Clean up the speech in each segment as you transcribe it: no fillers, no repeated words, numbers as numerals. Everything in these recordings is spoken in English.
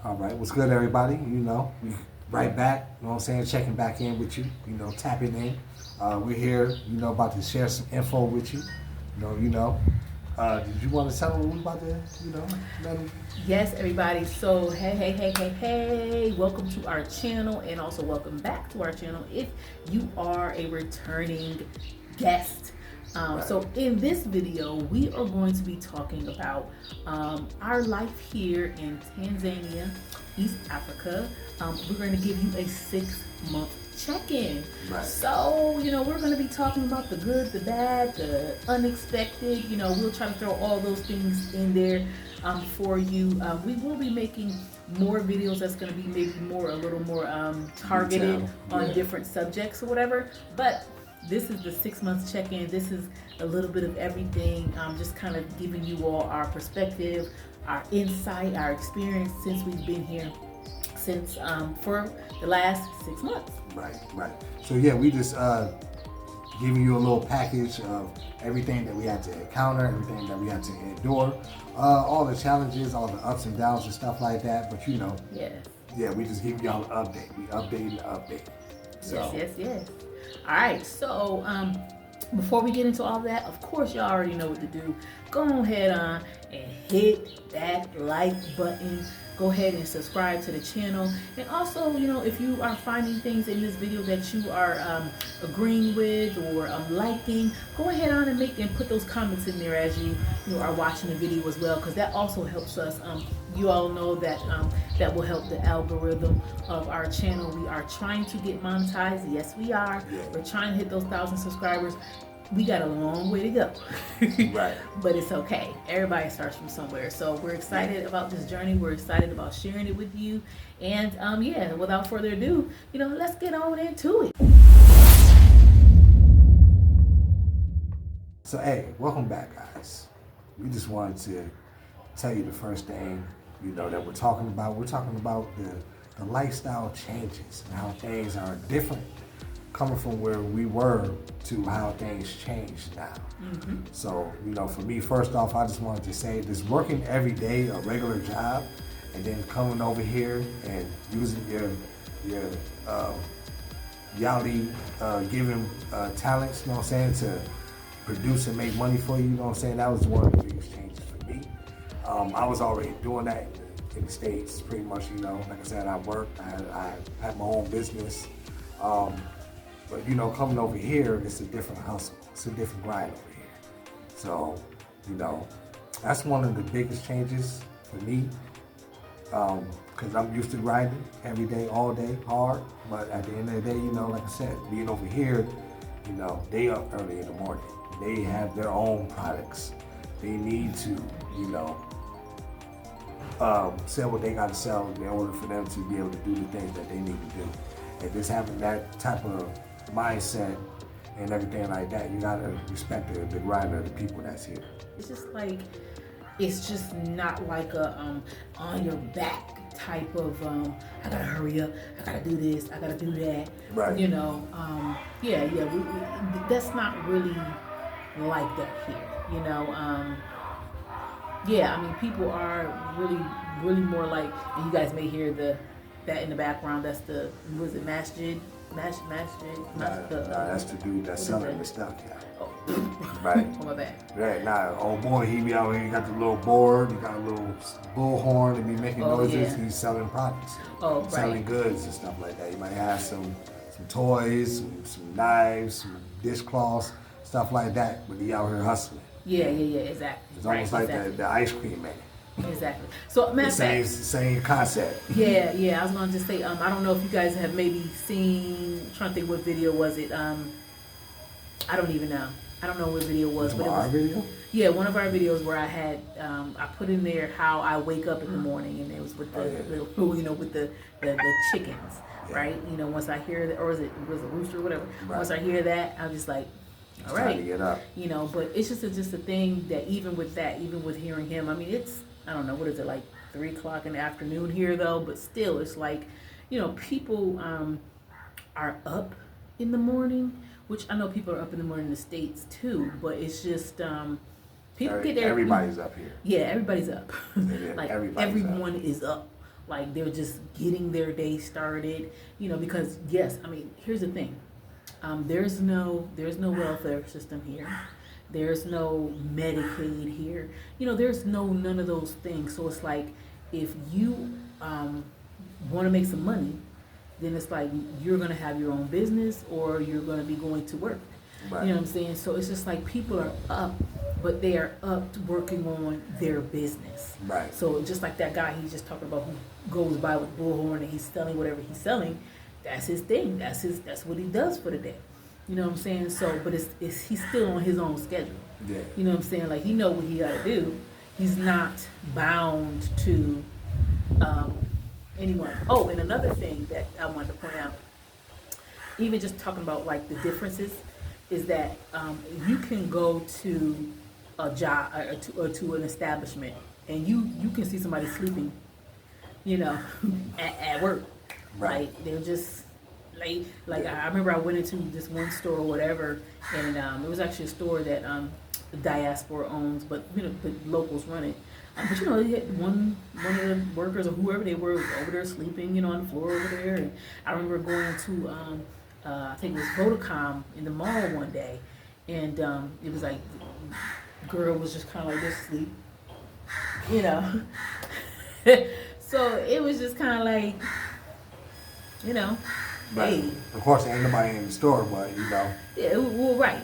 All right, what's good, everybody? We right back, you know what I'm saying, checking back in with you, tapping in. We're here, about to share some info with you. Did you want to tell them what we about to, let them? Yes, everybody. So, hey. Welcome to our channel and also welcome back to our channel if you are a returning guest. Right. So in this video, we are going to be talking about our life here in Tanzania, East Africa. We're going to give you a 6-month check-in. Right. So, we're going to be talking about the good, the bad, the unexpected. We'll try to throw all those things in there for you. We will be making more videos that's going to be maybe a little more targeted on different subjects or whatever. But this is the 6 months check-in. This is a little bit of everything. Just kind of giving you all our perspective, our insight, our experience since we've been here since for the last 6 months. Right. So yeah, we just giving you a little package of everything that we had to encounter, everything that we had to endure, all the challenges, all the ups and downs and stuff like that. But yeah, we just give y'all an update. We update. So. Yes. All right, so before we get into all that, of course, y'all already know what to do. Go ahead on and hit that like button. Go ahead and subscribe to the channel. And also, if you are finding things in this video that you are agreeing with or liking, go ahead on and put those comments in there as you are watching the video as well, because that also helps us. You all know that that will help the algorithm of our channel. We are trying to get monetized. Yes, we are. Yeah. We're trying to hit those 1,000 subscribers. We got a long way to go. Right. But it's okay. Everybody starts from somewhere. So we're excited about this journey. We're excited about sharing it with you. And without further ado, let's get on into it. So hey, welcome back, guys. We just wanted to tell you the first thing, that we're talking about. We're talking about the lifestyle changes and how things are different coming from where we were to how things changed now. Mm-hmm. So, for me, first off, I just wanted to say this: working every day, a regular job, and then coming over here and using your Yali giving talents, to produce and make money for you, that was one of the biggest changes for me. I was already doing that in the States, pretty much, like I said, I worked, I had my own business. But coming over here, it's a different hustle. It's a different grind over here. So, that's one of the biggest changes for me. Because I'm used to grinding every day, all day, hard. But at the end of the day, like I said, being over here, they up early in the morning. They have their own products. They need to, sell what they got to sell in order for them to be able to do the things that they need to do. And just having that type of mindset and everything like that, you gotta respect the grind of the people that's here. It's just not like a on your back type of I gotta hurry up, I gotta do this, I gotta do that. Right. We that's not really like that here. People are really more like, and you guys may hear that in the background. That's the, was it masjid? Masjid? That's the dude that's selling the stuff, yeah. Oh, right. Oh, my bad. Right, old boy, he be out here, he got the little board, he got a little bullhorn, and be making noises. Yeah. He's selling products. Oh, selling goods and stuff like that. You might have some toys, some knives, some dishcloths, stuff like that, but he out here hustling. Yeah, exactly. It's almost like the ice cream man. Exactly. So, same concept. Yeah. I was going to just say, I don't know if you guys have maybe seen. I'm trying to think what video was it. I don't even know. I don't know what video it was. But our video? Yeah, one of our videos where I had I put in there how I wake up in the morning, and it was with the with the chickens, yeah. Right? Once I hear that, or was it a rooster or whatever. Right. Once I hear that, I'm just like, all right, time to get up. But it's just a thing that even with hearing him, it's, I don't know, what is it, like 3 o'clock in the afternoon here though, but still it's like, people are up in the morning, which I know people are up in the morning in the States too, but it's just people get there. Everybody's up here. Yeah, everybody's up. Like everyone is up. like they're just getting their day started, because yes, I mean, here's the thing. There's no welfare system here. There's no Medicaid here. There's none of those things. So it's like if you want to make some money, then it's like you're gonna have your own business or you're gonna be going to work. Right. You know what I'm saying? So it's just like people are up, but they are up working on their business. Right. So just like that guy he's just talking about who goes by with bullhorn and he's selling whatever he's selling, that's his thing. That's what he does for the day. You know what I'm saying? So, but it's he's still on his own schedule. Yeah. You know what I'm saying? Like he know what he gotta do. He's not bound to anyone. Oh, and another thing that I wanted to point out, even just talking about like the differences, is that you can go to a job or to an establishment and you can see somebody sleeping, at work. Right. Like they're just like I remember I went into this one store or whatever, and it was actually a store that the diaspora owns, but the locals run it. But they had one of the workers or whoever they were was over there sleeping, on the floor over there. And I remember going to I think it was Vodacom in the mall one day, and it was like girl was just kind of like this asleep, So it was just kind of like, Right. hey. Of course, ain't nobody in the store, but Yeah, well, right.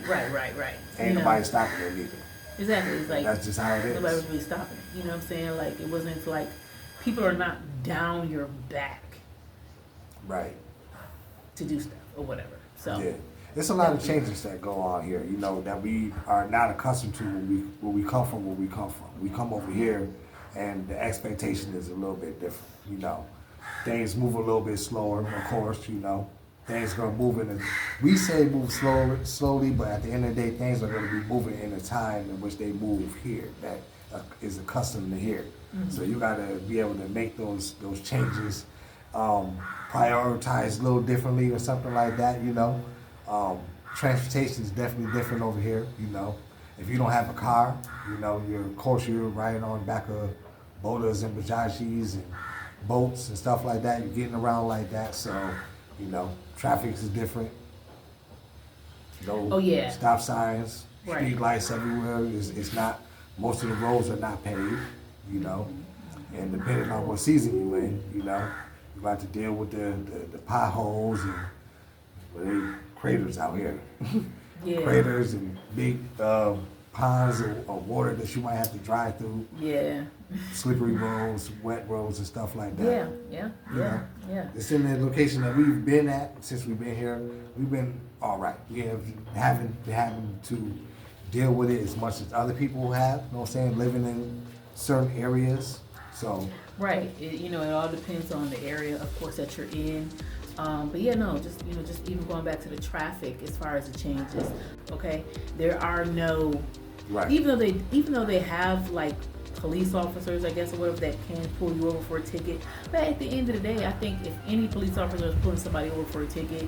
ain't nobody stopping it either. Exactly. It's like That's just how it is. nobody was really stopping it. You know what I'm saying? Like it wasn't like people are not down your back Right. to do stuff or whatever. So Yeah. There's a lot of changes that go on here, that we are not accustomed to where we come from. We come over here, and the expectation is a little bit different. Things move a little bit slower, of course. Things gonna move we say move slowly, but at the end of the day, things are gonna be moving in a time in which they move here that is accustomed to here. Mm-hmm. So you gotta be able to make those changes, prioritize a little differently or something like that. Transportation is definitely different over here. If you don't have a car, you're riding on the back of boaters and bajajis and boats and stuff like that. You're getting around like that, so traffic is different. Stop signs, Right. street lights everywhere. It's not. Most of the roads are not paved. And depending on what season you in, you got to deal with the potholes and craters out here. Yeah. Craters and big ponds of water that you might have to drive through. Yeah. Slippery roads, wet roads, and stuff like that. Yeah. It's in the location that we've been at since we've been here. We've been all right. We haven't having to deal with it as much as other people have. You know what I'm saying? Living in certain areas. So. Right. It all depends on the area, of course, that you're in. But just even going back to the traffic as far as the changes. Okay, there are no. Right. Even though they have like police officers, I guess, or whatever, that can pull you over for a ticket. But at the end of the day, I think if any police officer is pulling somebody over for a ticket,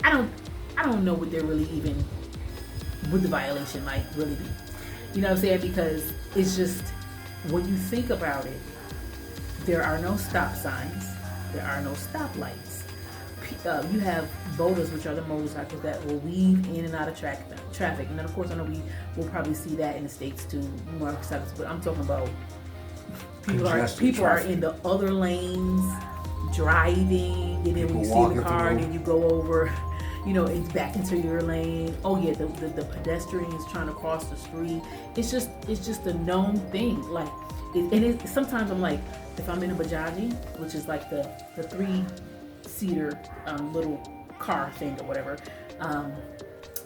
I don't know what they're really even, what the violation might really be. You know what I'm saying? Because it's just, when you think about it, there are no stop signs, there are no stoplights. You have boaters, which are the motorcycles that will weave in and out of traffic. And then, of course, I know we will probably see that in the States too, motorcycles. But I'm talking about people are in the other lanes driving, and then when you see the car, then you go over, it's back into your lane. Oh yeah, the pedestrian is trying to cross the street. It's just a known thing. Like, sometimes I'm like, if I'm in a bajaji, which is like the 3-seater little car thing or whatever,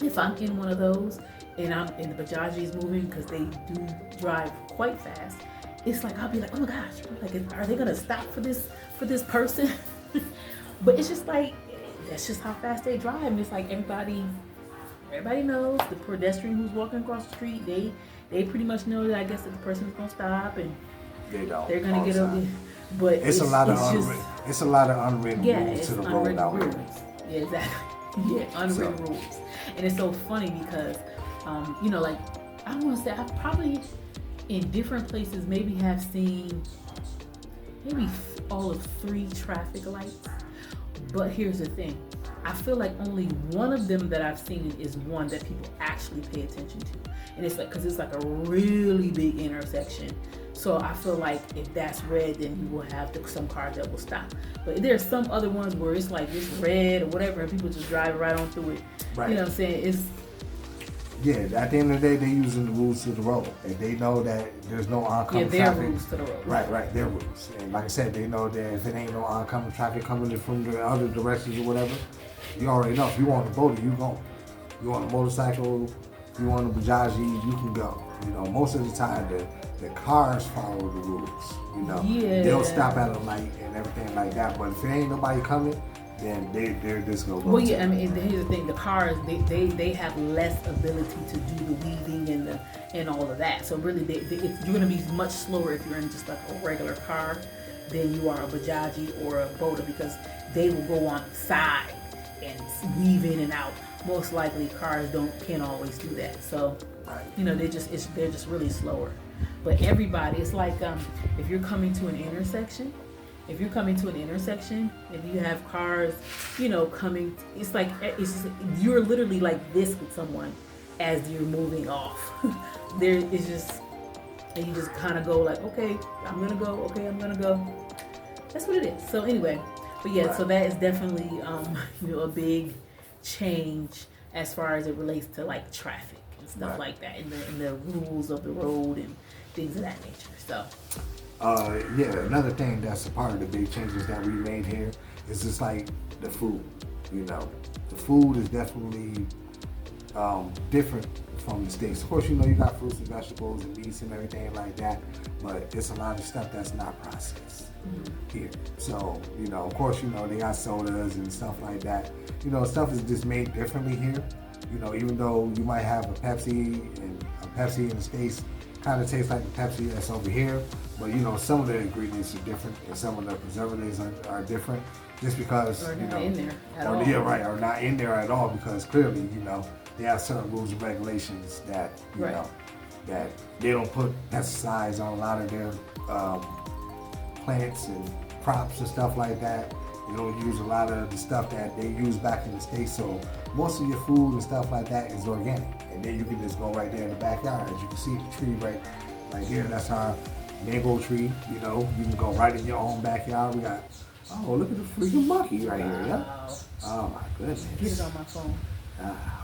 if I'm in one of those and the bajaji is moving, because they do drive quite fast, it's like I'll be like, oh my gosh, like, are they gonna stop for this person? But it's just like, that's just how fast they drive. And it's like everybody knows, the pedestrian who's walking across the street, they pretty much know that, I guess, that the person's gonna stop and they're gonna get over. But it's a lot of unwritten rules to the road out here. Yeah, exactly. Yeah, unwritten rules. And it's so funny because, like, I want to say I probably in different places maybe have seen maybe all of 3 traffic lights. But here's the thing. I feel like only one of them that I've seen is one that people actually pay attention to. And it's like, cause it's like a really big intersection. So I feel like if that's red, then you will have some cars that will stop. But there's some other ones where it's like it's red or whatever, and people just drive right on through it. Right. You know what I'm saying? It's at the end of the day, they're using the rules of the road. And they know that there's no oncoming their traffic. rules to the road. Right, their rules. And like I said, they know that if it ain't no oncoming traffic coming in from the other directions or whatever, you already know. If you want a boat, you go. You want a motorcycle, you want a Bajaji, you can go. You know, most of the time, the cars follow the rules. You know, they'll stop at a light and everything like that. But if it ain't nobody coming, then they're just gonna go. Well, yeah, I mean, here's the thing: the cars they have less ability to do the weaving and all of that. So really, you're gonna be much slower if you're in just like a regular car than you are a Bajaji or a boater, because they will go on the side and weave in and out. Most likely, cars can't always do that. So, you know, they're just really slower. But everybody, it's like if you're coming to an intersection. If you're coming to an intersection and you have cars, you know, coming, it's just, you're literally like this with someone as you're moving off. It's just, and you just kind of go like, okay, I'm gonna go. That's what it is. So anyway, but yeah, so that is definitely, you know, a big change as far as it relates to like traffic and stuff like that, and the rules of the road and things of that nature. So. Another thing that's a part of the big changes that we made here is just like the food. You know, the food is definitely different from the States. Of course, you know, you got fruits and vegetables and meats and everything like that, but it's a lot of stuff that's not processed here. So, you know, of course, you know, they got sodas and stuff like that. You know, stuff is just made differently here. You know, even though you might have a Pepsi in the States kind of tastes like the Pepsi that's over here, but you know, some of the ingredients are different and some of the preservatives are different, just because or you not know, in there at all. or not in there at all, because clearly, you know, they have certain rules and regulations that you know that they don't put pesticides on a lot of their plants and crops and stuff like that. They don't use a lot of the stuff that they use back in the States, so most of your food and stuff like that is organic. And then you can just go right there in the backyard. As you can see the tree right here, that's our mango tree. You know, you can go right in your own backyard. We got, look at the freaking monkey right here, yeah? Oh my goodness. Get it on my phone.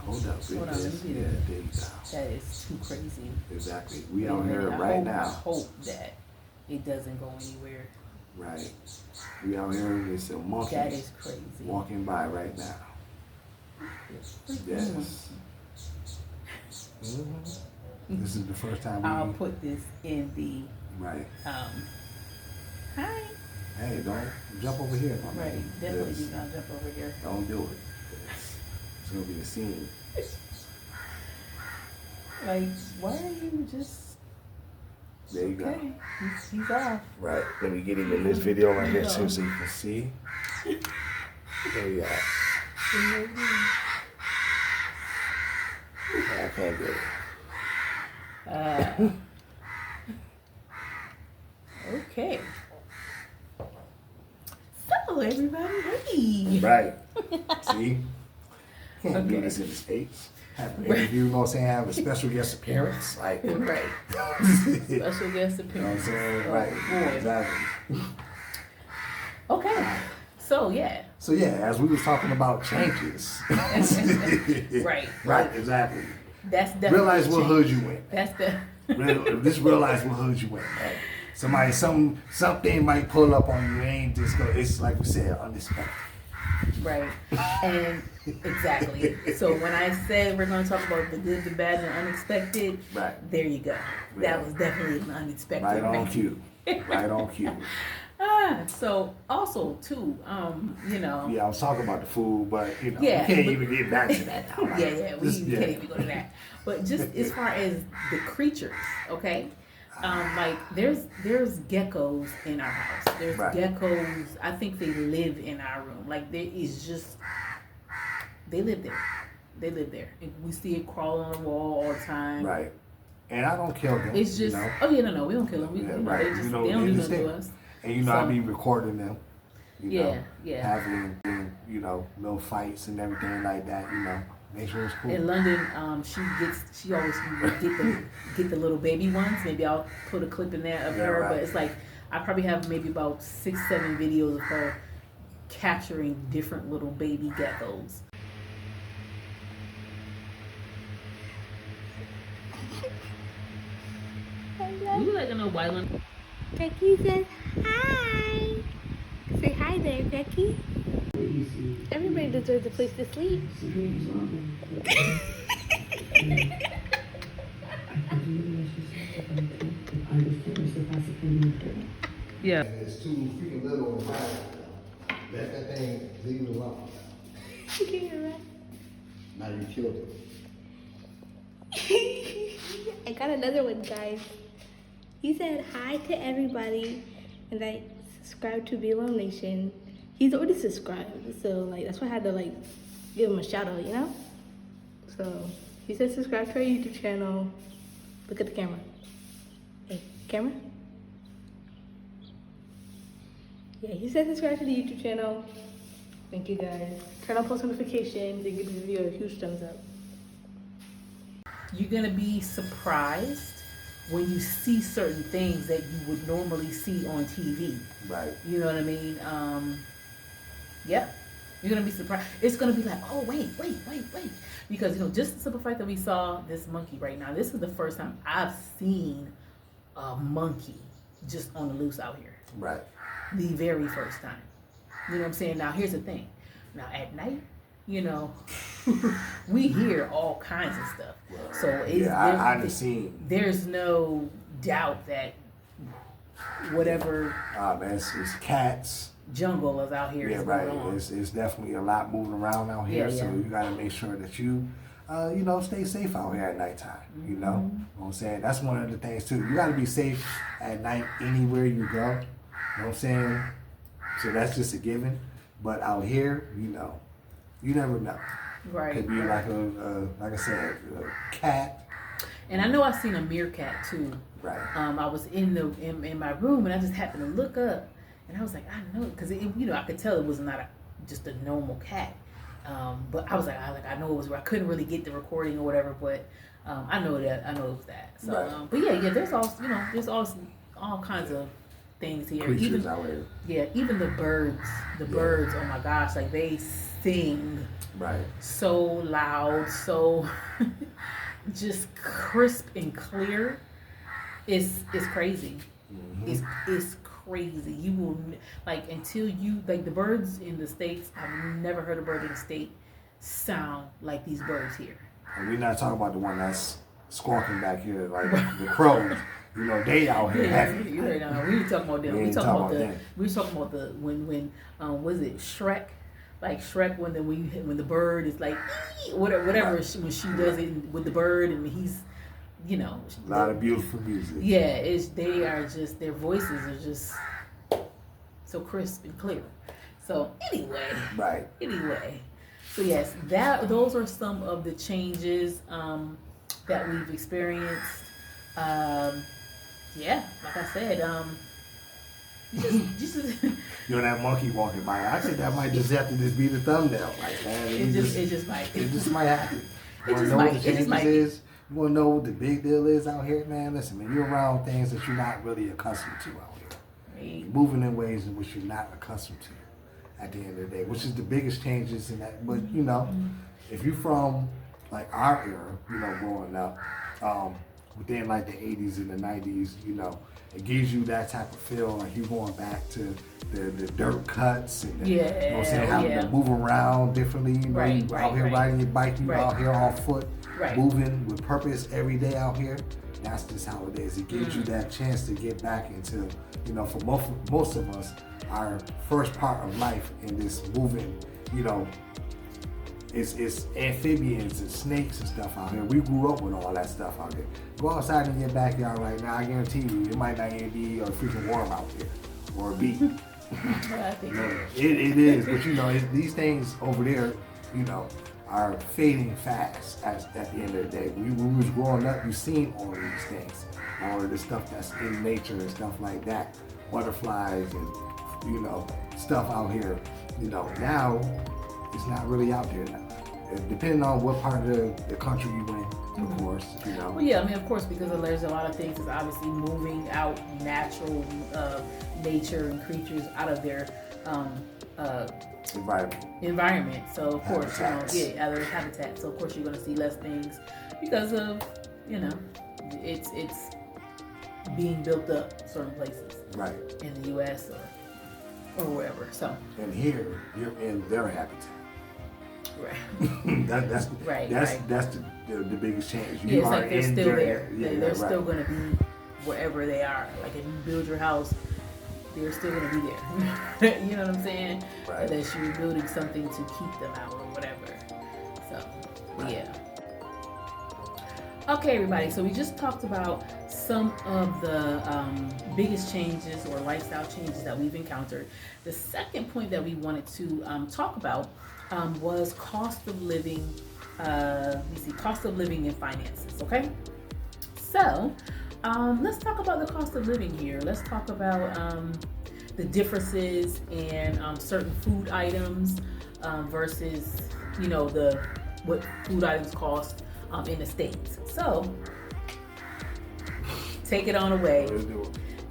Hold up. Hold on, let me get it. it. There you go. That is too crazy. Exactly. We out here right now. I hope that it doesn't go anywhere. Right. We out here with some monkeys. That is crazy. Walking by right now. Yes. This is the first time I'll put this in the right. Hi. Hey, don't jump over here, my man. Right, definitely do not jump over here. Don't do it. It's gonna be a scene. Like, why are you just? There you go. He's off. Right. Let me get him in this video right here too, so you can see. There you go. I can't get it. Okay. So everybody, hey. Right. See? Can't do this in the States. Have an interview, you know what I'm saying? Have a special guest appearance. Like, right. Special guest appearance. You know what I'm saying? Right. Boy. Exactly. Okay. So yeah, as we was talking about changes. Right. Right, exactly. That's definitely realize what hood you in. That's the Just realize what hood you in. Right? Something might pull up on you. It ain't just go. It's like we said, unexpected. Right. And exactly. So when I said we're going to talk about the good, the bad, and the unexpected, right. There you go. That was definitely an unexpected. Right on cue. Right on cue. So also too, you know. Yeah, I was talking about the food, but you know, we can't even get back to that now. Right? We can't even go to that. But just as far as the creatures, okay. Like there's geckos in our house. There's geckos. I think they live in our room. Like there is just they live there. They live there. And we see it crawling on the wall all the time. Right. And I don't kill them. It's just you know? oh yeah no we don't kill them. We, yeah, you know, they just they don't do nothing to us. And you know, I be recording them. You know, yeah. having little fights and everything like that. You know, make sure it's cool. In London, she always get the little baby ones. Maybe I'll put a clip in there of her, right. but it's like I probably have maybe about 6-7 videos of her capturing different little baby geckos. You like to know why London? Becky says hi. Say hi there, Becky. Everybody deserves a place to sleep. Yeah. And it's too freaking little and high. Let that thing, leave it alone. Now you killed it. I got another one, guys. He said hi to everybody and like subscribe to B Nation. He's already subscribed, so like that's why I had to like give him a shout out, you know? So he said subscribe to our YouTube channel. Look at the camera. Hey, camera? Yeah, he said subscribe to the YouTube channel. Thank you guys. Turn on post notifications and give the video a huge thumbs up. You're gonna be surprised when you see certain things that you would normally see on TV. Right. You know what I mean? Yep. You're gonna be surprised. It's gonna be like, oh wait. Because just the simple fact that we saw this monkey right now, this is the first time I've seen a monkey just on the loose out here. Right. The very first time. You know what I'm saying? Now here's the thing. Now at night, we hear all kinds of stuff. Well, so I've seen. There's no doubt that whatever Man, it's cats. Jungle is out here. Yeah, right. It's definitely a lot moving around out here. So you gotta make sure that you stay safe out here at nighttime. You know what I'm saying? That's one of the things too. You gotta be safe at night anywhere you go. You know what I'm saying? So that's just a given. But out here, you never know. Right. Could be like like I said, a cat. And I know I've seen a meerkat too. Right. I was in my room and I just happened to look up and I was like, I know, because I could tell it was not just a normal cat. But I was like, I know it was. I couldn't really get the recording or whatever, but I know it was that. So, right. But yeah, there's all kinds of things here. Creatures out here. Yeah, even the birds. The birds, oh my gosh, like they sing right so loud, so just crisp and clear. It's crazy. Mm-hmm. It's crazy. You will until you the birds in the States. I've never heard a bird in the state sound like these birds here. And we're not talking about the one that's squawking back here like the crows. They out here heavy. You heard, we were talking about them. We were talking about the when was it Shrek? Like Shrek when the bird is like whatever when she does it with the bird and he's a lot of beautiful music. Yeah, they are just, their voices are just so crisp and clear. So anyway. Right. Anyway. So yes, those are some of the changes that we've experienced. Yeah, like I said, just that monkey walking by. I think that might just have to be the thumbnail. Like, man, it just might. It just might happen. You want to know what the changes is? You want to know what the big deal is out here, man? Listen, man, you're around things that you're not really accustomed to out here. Right. You're moving in ways in which you're not accustomed to at the end of the day, which is the biggest changes in that. But, if you're from, like, our era, growing up, within, like, the 80s and the 90s, it gives you that type of feel, like you're going back to the dirt cuts and having to move around differently. Out here riding your bike, out here on foot, moving with purpose every day out here. That's just how it is. It gives you that chance to get back into, for most of us, our first part of life in this moving, it's amphibians and snakes and stuff out here. We grew up with all that stuff out here. Go outside in your backyard right now, I guarantee you, it might not even be freaking warm out here, or be. It is, but these things over there, are fading fast at the end of the day. When we was growing up, you seen all of these things, all of the stuff that's in nature and stuff like that. butterflies and, you know, stuff out here. You know, now it's not really out there now. Depending on what part of the country you in, of course, you know. Well, yeah, I mean, of course, because there's a lot of things that's obviously moving out natural nature and creatures out of their environment. So, of course, Habitats. you know, yeah, out of their habitat. So, of course, you're going to see less things because of, you know, it's being built up certain places. Right. In the U.S. or wherever. So. And here, you're in their habitat. Right. That's right. the biggest change. Yeah, it's like they're still there. Yeah, they're still going to be wherever they are. Like if you build your house, they're still going to be there. You know what I'm saying? Right. Unless you're building something to keep them out or whatever. So, yeah. Okay, everybody. So we just talked about some of the biggest changes or lifestyle changes that we've encountered. The second point that we wanted to talk about was cost of living. Cost of living and finances. Okay, so let's talk about the cost of living here. Let's talk about the differences in certain food items versus, you know, what food items cost in the States. So take it on away.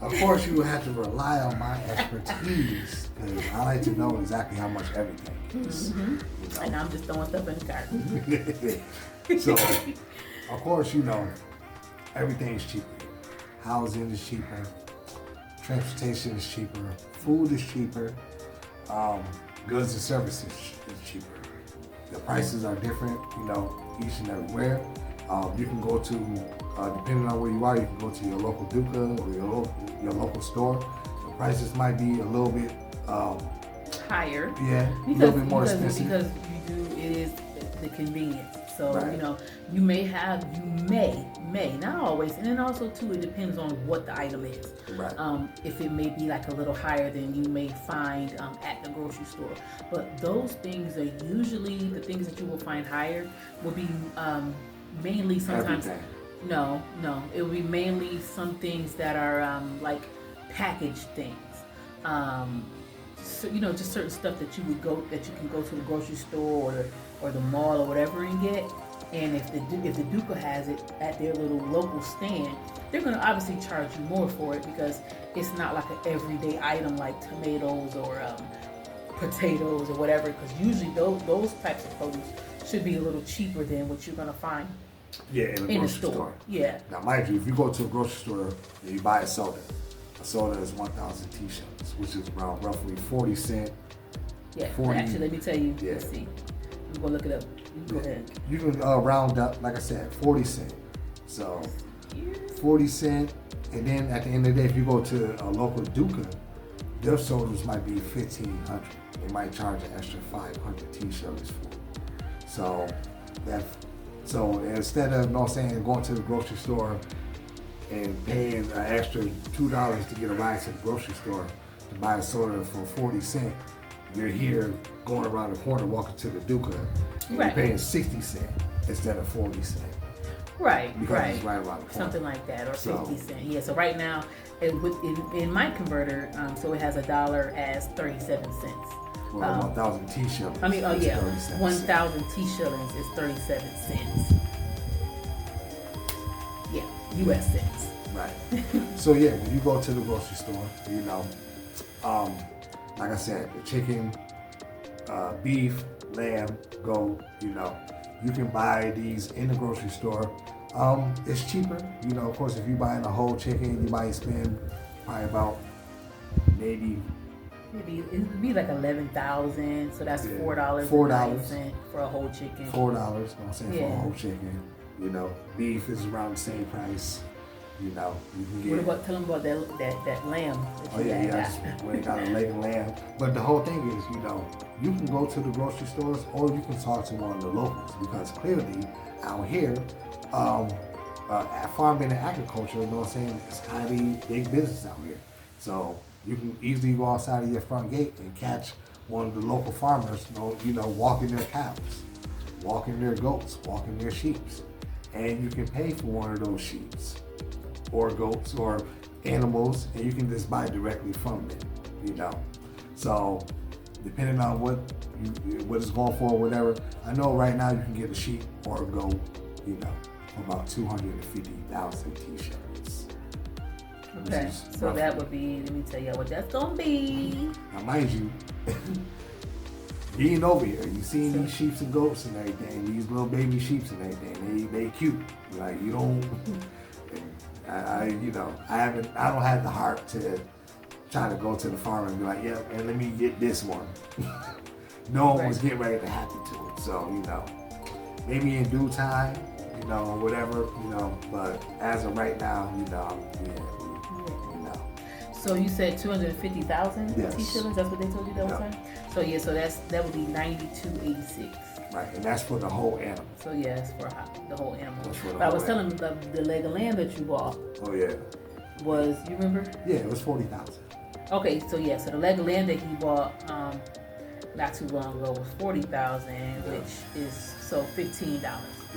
Of course, you have to rely on my expertise because I like to know exactly how much everything is. Mm-hmm. You know? And I'm just throwing stuff in the cart. So, of course, you know, everything's cheaper. Housing is cheaper. Transportation is cheaper. Food is cheaper. Goods and services is cheaper. The prices are different, you know, each and everywhere. You can go to, depending on where you are, you can go to your local Duca or your local store. The prices might be a little bit higher. Yeah, a little bit more expensive. Because it is the convenience. So, right. You know, you may, not always, and then also too, it depends on what the item is. Right. If it may be like a little higher than you may find at the grocery store. But those things are usually, the things that you will find higher will be mainly sometimes, everything. No, it will be mainly some things that are like packaged things. So, you know, just certain stuff that you can go to the grocery store or the mall or whatever and get. And if the Duca has it at their little local stand, they're going to obviously charge you more for it because it's not like an everyday item like tomatoes or potatoes or whatever. Because usually those types of produce should be a little cheaper than what you're going to find in the store. Yeah. Now, mind you, if you go to a grocery store and you buy a soda is 1,000 T-shillings, which is around roughly 40 cents. Yeah, actually, let me tell you. Yeah. Let's see. I'm going to look it up. You go ahead. You can round up, like I said, 40 cents. So, 40 cents, and then at the end of the day, if you go to a local Duca, their sodas might be 1,500. They might charge an extra 500 T-shillings for it. So instead of, going to the grocery store and paying an extra $2 to get a ride to the grocery store to buy a soda for 40 cents, you're here going around the corner walking to the Duca and Right. you're paying 60 cents instead of 40 cents. Right, Because right. it's right around the corner. Something like that, or So- 50 cents. Yeah, so right now, in my converter, so it has $1 as 37 cents. Well, 1,000 T-shillings. I mean, oh is yeah, 37 cents. 1,000 T-shillings is 37 cents. Yeah, U.S. cents. Right. So yeah, when you go to the grocery store, you know, like I said, the chicken, beef, lamb, goat, you know, you can buy these in the grocery store. It's cheaper, you know. Of course, if you're buying a whole chicken, you might spend probably about maybe Maybe it'd be like 11,000, so that's Yeah, $4. $4 for a whole chicken. $4. You know what I'm saying, for a Yeah. whole chicken. You know, beef is around the same price. You know, you can get. What about tell them about that lamb? That Oh you yeah, got? we ain't got a leg and lamb. But the whole thing is, you know, you can go to the grocery stores or you can talk to one of the locals because clearly out here, farming and agriculture, you know what I'm saying, it's highly big business out here. So you can easily go outside of your front gate and catch one of the local farmers, you know, walking their cows, walking their goats, walking their sheep, and you can pay for one of those sheep or goats or animals, and you can just buy directly from them, you know. So depending on what it's going for or whatever, I know right now you can get a sheep or a goat, you know, for about 250,000 t-shirts. Okay, so roughly. that would be, let me tell you what that's gonna be. Now mind you, being over here, you seen these sheeps and goats and everything, these little baby sheeps and everything, they cute. Like you don't, I don't have the heart to try to go to the farm and be like, yeah, and let me get this one. No one was getting ready to happen to it. So, you know, maybe in due time, you know, whatever, you know, but as of right now, you know, you know. So you said 250,000 Yes. t-shirts, that's what they told you that was Yeah. time? So yeah, so that would be 92.86. Right, and that's for the whole animal. So yeah, it's for the whole animal. That's for the But I whole was telling them the leg of lamb that you bought Oh yeah. was, you remember? Yeah, it was 40,000. Okay, so yeah, so the leg of lamb that he bought not too long ago was 40,000, which is so $15.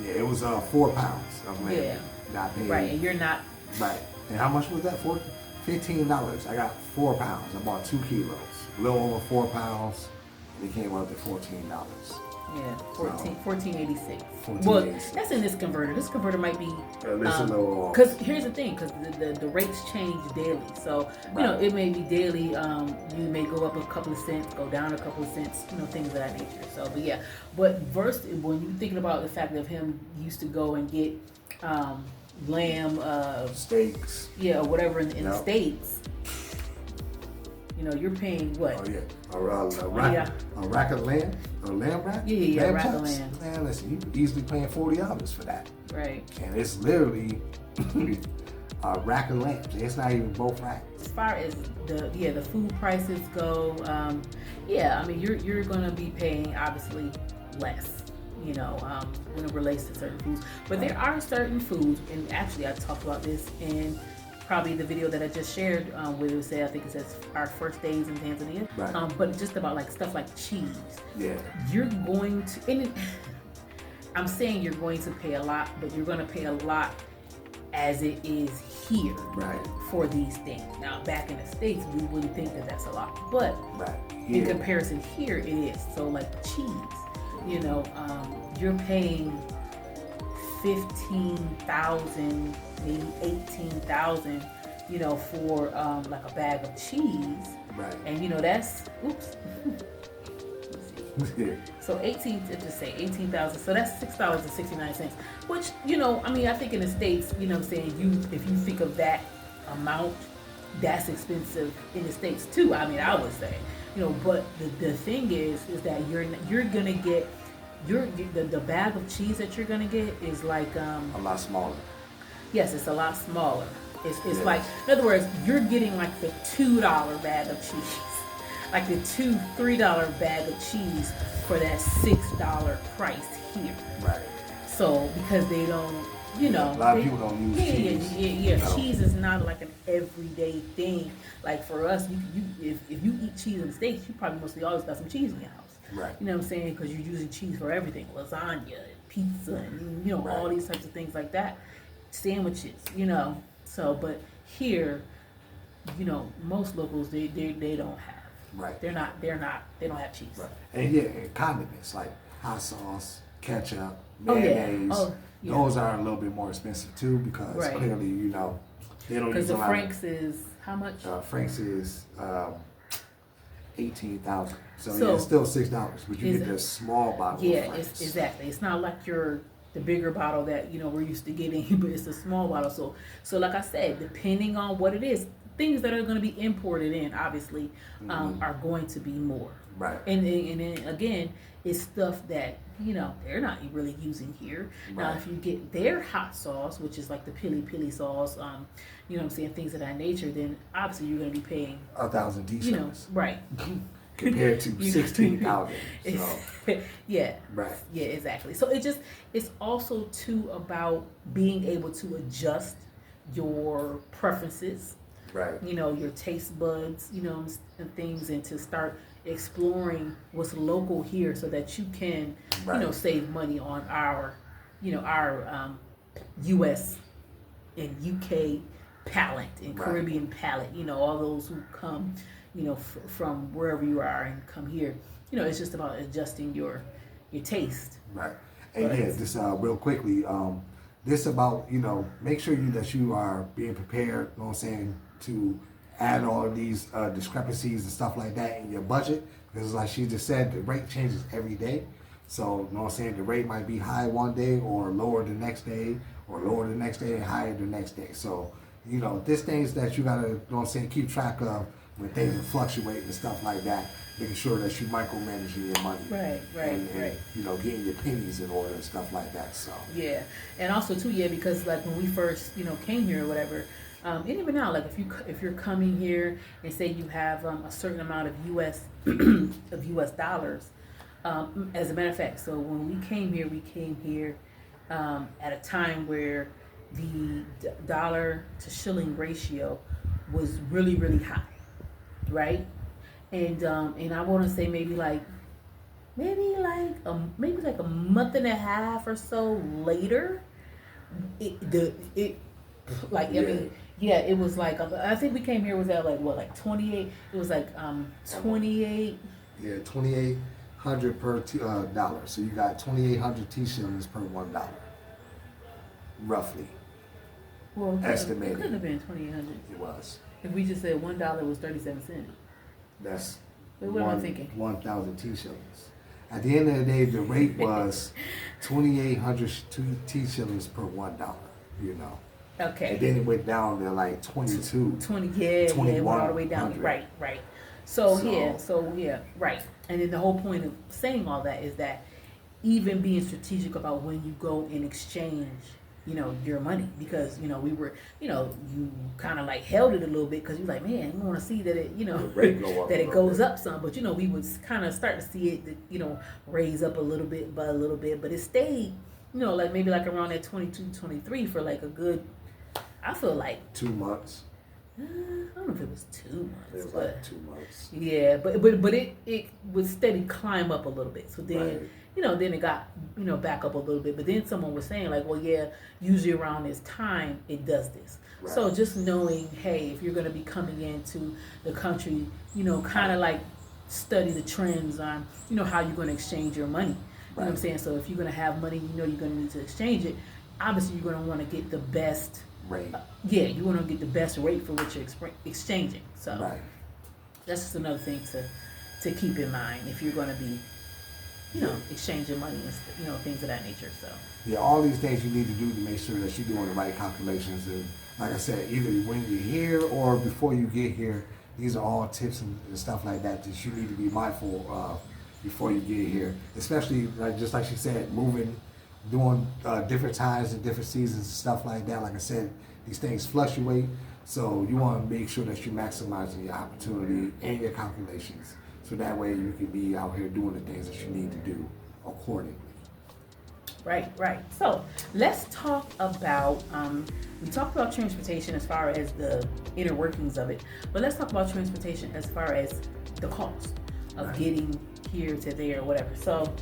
Yeah, it was 4 pounds of lamb. Yeah. Not paid. Right, and you're not. Right. And how much was that for? $15. I got 4 pounds. I bought 2 kilos. A little over 4 pounds. And it came up to $14. Yeah, 1486. 1486. Well, that's in this converter. This converter might be Because here's the thing, because the rates change daily. So you know it may be daily. You may go up a couple of cents, go down a couple of cents. You know, things of that nature. So, but yeah, but when you're thinking about the fact of him used to go and get lamb steaks. Yeah, or whatever in the States. You know, you're paying what? Oh yeah, a rack of lamb, a lamb rack. Yeah, lamb rack chops? of lamb. Man, listen, you could easily paying $40 for that. Right. And it's literally a rack of lambs. It's not even both racks. As far as the food prices go, yeah, I mean you're gonna be paying obviously less. You know, when it relates to certain foods, but there are certain foods, and actually I talked about this in probably the video that I just shared where it said, I think it says our first days in Tanzania, Right. But just about like stuff like cheese. Yeah. You're going to, and I'm saying you're going to pay a lot, but you're going to pay a lot as it is here for these things. Now, back in the States, we wouldn't think that that's a lot, but in comparison here, it is. So like cheese, you know, you're paying 15,000, maybe 18,000, you know, for like a bag of cheese. Right. And you know that's so 18,000. So that's $6.69. Which, you know, I mean, I think in the States, you know what I'm saying, if you think of that amount, that's expensive in the States too. I mean, I would say, you know, but the thing is that you're gonna get the bag of cheese that you're gonna get is like a lot smaller. Yes, it's a lot smaller. It's like, in other words, you're getting like the $2 bag of cheese, like the $3 bag of cheese for that $6 price here. Right. So because they don't, you know, a lot of people don't use cheese. Yeah. No. Cheese is not like an everyday thing. Like for us, if you eat cheese in the States, you probably mostly always got some cheese in your house. Right. You know what I'm saying? Because you're using cheese for everything, lasagna, pizza, and you know all these types of things like that, sandwiches. You know, so but here, you know, most locals they don't have. Right. They don't have cheese. Right. And and condiments like hot sauce, ketchup, mayonnaise. Those are a little bit more expensive too because clearly, you know, they don't use a lot. Because the Frank's is how much? Frank's is 18,000. So it's still $6, but you get the small bottle. Yeah, exactly. It's not like the bigger bottle that you know we're used to getting, but it's a small bottle. So like I said, depending on what it is, things that are going to be imported in obviously are going to be more. Right. And then again, it's stuff that you know they're not really using here. Now, if you get their hot sauce, which is like the pili sauce, you know what I'm saying, things of that nature, then obviously you're going to be paying 1,000 t-shirts. You know, right. Compared to 16,000. So. Yeah. Right. Yeah, exactly. So it's also too about being able to adjust your preferences. Right. You know, your taste buds, you know, and things, and to start exploring what's local here so that you can, you know, save money on our, you know, our US and UK palate and Right. Caribbean palate. You know, all those who come, you know, from wherever you are and come here. You know, it's just about adjusting your taste. Right. And But yeah, just real quickly, this about, you know, make sure that you are being prepared, you know what I'm saying, to add all of these discrepancies and stuff like that in your budget. Because like she just said, the rate changes every day. So, you know what I'm saying, the rate might be high one day or lower the next day, or lower the next day and higher the next day. So, you know, there's things that you gotta, you know what I'm saying, keep track of when things fluctuate and stuff like that, making sure that you micromanaging your money. Right, And, right. you know, getting your pennies in order and stuff like that. So Yeah, and also too, yeah, because like when we first, you know, came here or whatever, and even now, like if you're coming here and say you have a certain amount of U.S. of U.S. dollars, as a matter of fact, so when we came here at a time where the dollar to shilling ratio was really really high, right? And I want to say maybe like a month and a half or so later, it like I mean yeah, it was like I think we came here was at like what, like 28. It was like 28. yeah, 2,800 per dollar. So you got 2,800 T-shillings per $1, roughly. Well, Estimated. it couldn't have been 2,800 It was. if we just said $1 was 37 cents. That's Wait, what am I thinking? 1,000 T-shillings. At the end of the day, the rate was 2,800 T-shillings per $1. You know. Okay. And then it went down to like 22. 20, yeah, it went all the way down. 2,100. Right. So yeah, right. And then the whole point of saying all that is that even being strategic about when you go and exchange, you know, your money, because you know we were, you know, you kind of like held it a little bit because you're like, man, you want to see that it, you know, The rate go up that a it little goes bit. up some, but you know we would kind of start to see it, you know, raise up a little bit, but it stayed, you know, like maybe like around that 22, 23 for like a good, I feel like 2 months. I don't know if it was 2 months, It was but like 2 months. yeah, but it would steady climb up a little bit. So then, Right. you know, then it got, you know, back up a little bit. But then someone was saying like, well, yeah, usually around this time it does this. Right. So just knowing, hey, if you're going to be coming into the country, you know, kind of like study the trends on, you know, how you're going to exchange your money. You know what I'm Right. saying? So if you're going to have money, you know, you're going to need to exchange it. Obviously, you're going to want to get the best. Rate. Yeah, you want to get the best rate for what you're exchanging. So Right. that's just another thing to keep in mind if you're going to be, you know, exchanging money and you know, things of that nature. So Yeah, all these things you need to do to make sure that you're doing the right calculations. And like I said, either when you're here or before you get here, these are all tips and stuff like that that you need to be mindful of before you get here. Especially like just like she said, moving, doing different times and different seasons and stuff like that. Like I said, these things fluctuate, so you want to make sure that you're maximizing your opportunity and your calculations, so that way you can be out here doing the things that you need to do accordingly. right. So let's talk about we talked about transportation as far as the inner workings of it, but let's talk about transportation as far as the cost of Right. getting here to there or whatever. So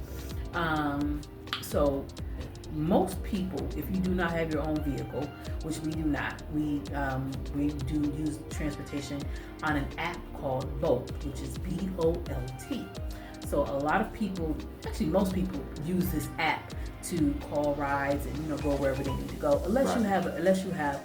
most people, if you do not have your own vehicle, which we do not, we do use transportation on an app called Bolt, which is BOLT. So a lot of people, actually most people, use this app to call rides and, you know, go wherever they need to go, unless you have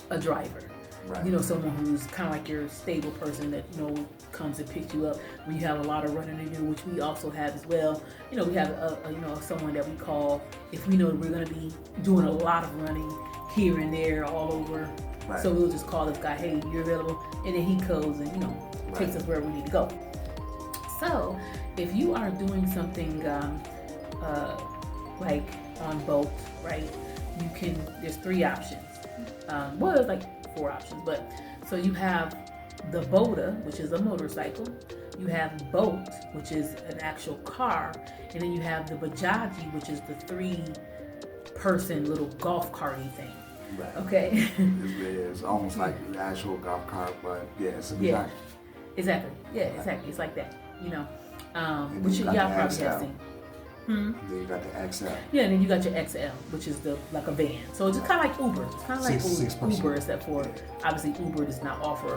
a driver. Right. You know, someone who's kind of like your stable person that, you know, comes and picks you up when you have a lot of running to do, which we also have as well. You know, we have you know, someone that we call if we know that we're going to be doing a lot of running here and there all over. Right. So we'll just call this guy, hey, you're available, and then he goes and, you know, takes us wherever we need to go. So if you are doing something like on Bolt, right, you can, there's 3 options. Well, there's like 4 options, but so you have the Boda, which is a motorcycle, you have Bolt, which is an actual car, and then you have the Bajaji, which is the 3-person little golf carty thing. Right. Okay. It's almost like the actual golf cart, but yeah, it's a Yeah. Bajaji. Exactly. Yeah, exactly. It's like that, you know. And Which you y'all got the probably have axle. seen. Then you got the XL. Yeah, and then you got your XL, which is like a van. So it's just kind of like Uber. It's kind of like Six Uber, except for obviously Uber does not offer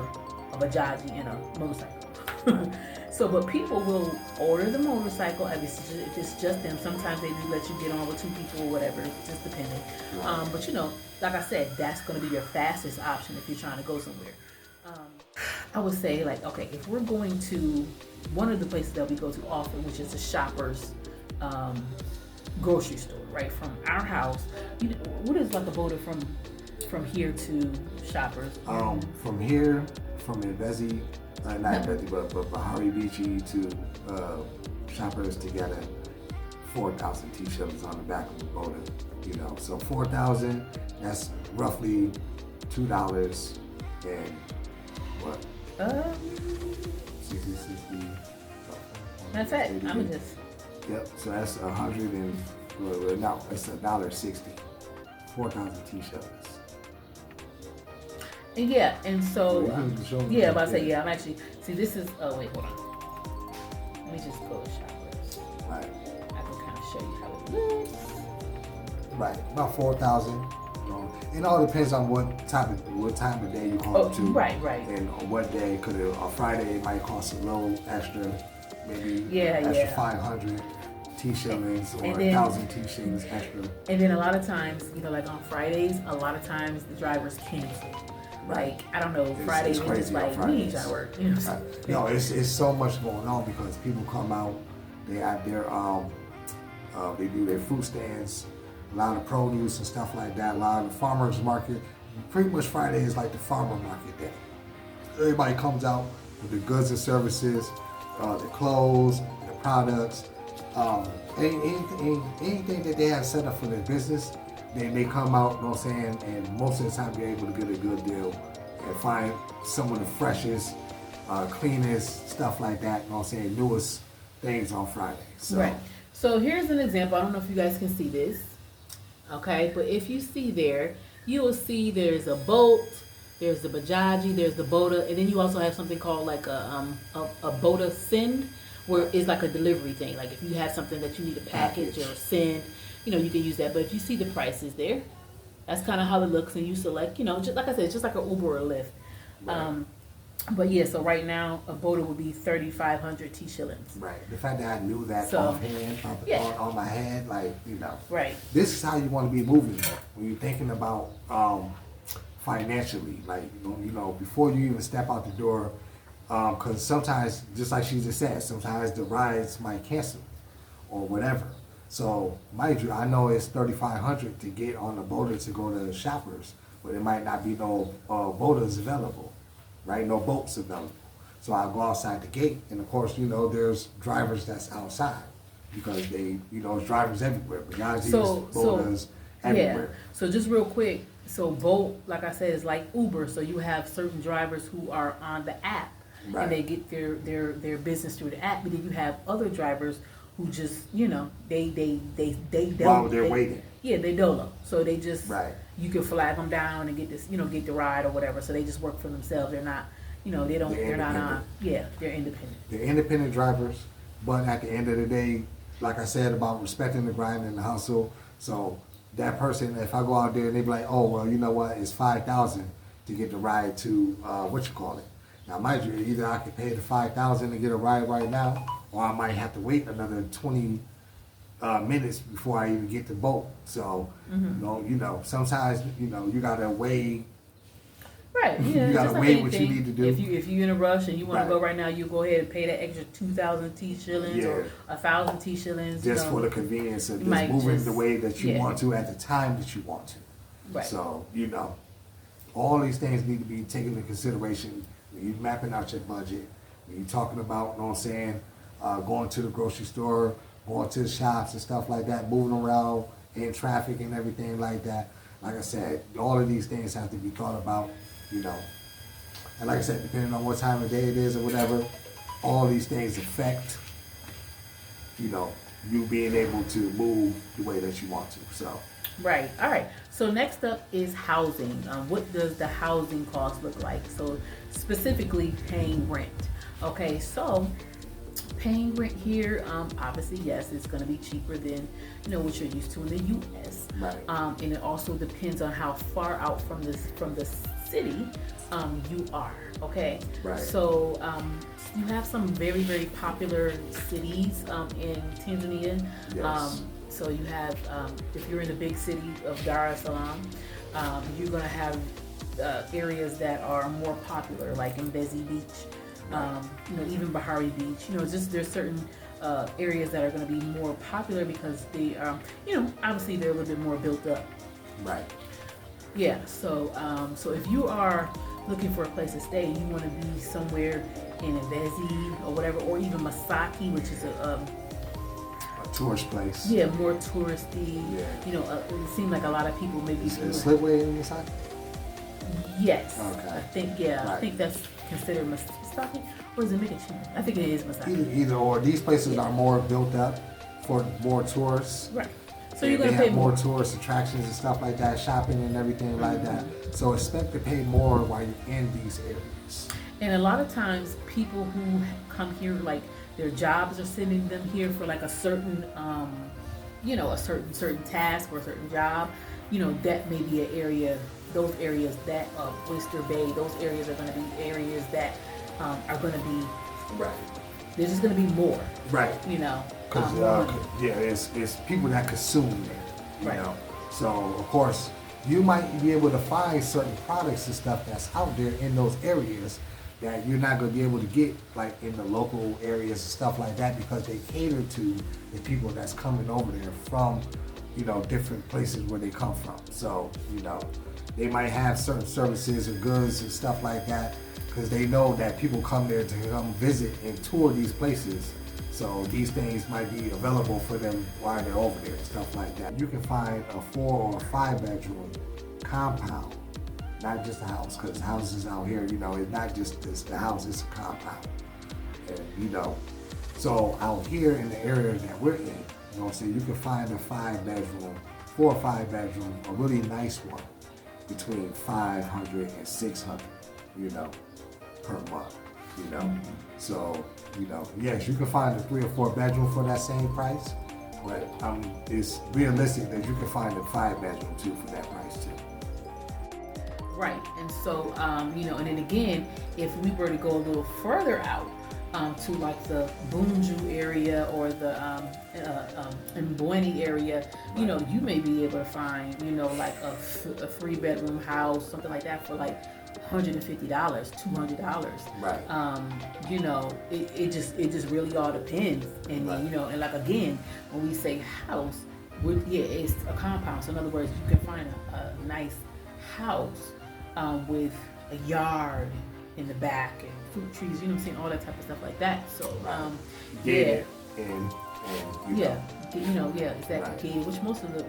a Bajaji and a motorcycle. So, but people will order the motorcycle if it's just them. Sometimes they do let you get on with two people or whatever, just depending. But like I said, that's going to be your fastest option if you're trying to go somewhere. I would say, like, okay, if we're going to one of the places that we go to often, which is the Shoppers grocery store, right? From our house, what is like a boda from here to Shoppers? From here, from Mbezi, not Mbezi, but Bahari Beachy to Shoppers together, 4,000 T-shirts on the back of the boda. So 4,000, that's roughly $2 and what? 60. That's it. I'm just. Yep. So that's 100 and no, it's $1.60. 4,000 T-shirts. And yeah, and so yeah, but I say I'm actually this is. Oh wait, hold on. Let me just go to Shoppers. Right. I can kind of show you how it looks. Right, about 4,000. It all depends on what time of day you go to. Right. And on what day, because on Friday it might cost a little extra, maybe extra 500 T-shillings or 1,000 T-shillings extra. And then a lot of times, like on Fridays, a lot of times the drivers cancel. Like, I don't know, Fridays it's just like, we ain't trying to work. No, it's so much going on because people come out, they have their, they do their food stands, a lot of produce and stuff like that, a lot of the farmers market. Pretty much Friday is like the farmer market day. Everybody comes out with the goods and services, the clothes, the products, anything that they have set up for their business. They come out, you know what I'm saying, and most of the time you're able to get a good deal and find some of the freshest, cleanest stuff like that, you know what I'm saying, newest things on Friday. So. Right. So here's an example. I don't know if you guys can see this, okay? But if you see there, you will see there's a boat, there's the Bajaji, there's the boda, and then you also have something called like a boda send, where it's like a delivery thing. Like if you have something that you need to package or send, you can use that. But if you see the prices there, that's kind of how it looks, and you select, just like I said, it's just like an Uber or Lyft. Right. But yeah, so right now a boda would be 3,500 T-shillings. Right. The fact that I knew that offhand, on my head, like, Right. This is how you want to be moving when you're thinking about financially. Like, before you even step out the door, because sometimes, just like she just said, sometimes the rides might cancel or whatever. So, mind you, I know it's 3,500 to get on the boda to go to Shoppers, but it might not be no bodas available, right? No boats available. So I go outside the gate, and of course, there's drivers that's outside because they, there's drivers everywhere. Bajajis, bodas, everywhere. Yeah. So just real quick, so boat, like I said, is like Uber. So you have certain drivers who are on the app, right, and they get their business through the app. But then you have other drivers who just, they while they're waiting. Yeah, they dolo. So they just, right, you can flag them down and get this, get the ride or whatever. So they just work for themselves. They're not, they're not on. Yeah, they're independent. They're independent drivers, but at the end of the day, like I said about respecting the grind and the hustle. So that person, if I go out there and they be like, oh well, you know what, it's 5,000 to get the ride to Now, mind you, either I could pay the 5,000 to get a ride right now, or I might have to wait another 20 minutes before I even get the boat. So, sometimes, you gotta weigh. Right. You gotta weigh what you need to do. If you're in a rush and you want to go right now, you go ahead and pay that extra 2,000 T-shillings or 1,000 T-shillings. Just for the convenience of just moving the way that you want to at the time that you want to. Right. So, all these things need to be taken into consideration when you're mapping out your budget, when you're talking about, going to the grocery store, going to the shops and stuff like that, moving around in traffic and everything like that. Like I said, all of these things have to be thought about, And like I said, depending on what time of day it is or whatever, all these things affect, you being able to move the way that you want to. So. Right. All right. So next up is housing. What does the housing cost look like? So specifically paying rent. Okay. So paying rent here, obviously, yes, it's going to be cheaper than what you're used to in the U.S. Right. And it also depends on how far out from the city you are. Okay. Right. So you have some very, very popular cities in Tanzania. Yes. So you have, if you're in the big city of Dar es Salaam, you're going to have areas that are more popular, like Mbezi Beach. Even Bahari Beach. Just there's certain areas that are going to be more popular because they are, obviously they're a little bit more built up. Right. Yeah. So if you are looking for a place to stay, you want to be somewhere in Mbezi or whatever, or even Masaki, which is a tourist place. Yeah, more touristy. Yeah. It seems like a lot of people maybe. Is it Slipway in Masaki? Yes. Okay. I think Right. I think that's considered Masaki, or is it Mikichina? I think it is Masaki. Either or. These places are more built up for more tourists. Right. So you're gonna they pay have more tourist attractions and stuff like that, shopping and everything like that. So expect to pay more while you're in these areas. And a lot of times, people who come here, like their jobs are sending them here for like a certain, a certain task or a certain job. That may be an area. Those areas that Oyster Bay, those areas are going to be areas that are going to be right. There's just going to be more. Right. Because it's people that consume it. You know. So of course you might be able to find certain products and stuff that's out there in those areas that you're not going to be able to get like in the local areas and stuff like that, because they cater to the people that's coming over there from different places where they come from. So they might have certain services and goods and stuff like that because they know that people come there to come visit and tour these places. So these things might be available for them while they're over there and stuff like that. You can find a 4 or 5 bedroom compound, not just a house, because houses out here, it's not just the house, it's a compound. And, so out here in the area that we're in, you can find a 4 or 5 bedroom, a really nice one, between $500 and $600, per month, So, yes, you can find a 3 or 4 bedroom for that same price, but it's realistic that you can find a 5 bedroom too for that price too. Right, and so, and then again, if we were to go a little further out, to like the Bunju area or the Mbweni area, you may be able to find, like a 3-bedroom house, something like that for like $150, $200. Right. It just really all depends. And right. And like again, when we say house, it's a compound. So in other words, you can find a nice house with a yard in the back and fruit trees, all that type of stuff like that. So gated exactly. Right. Gated, which most of the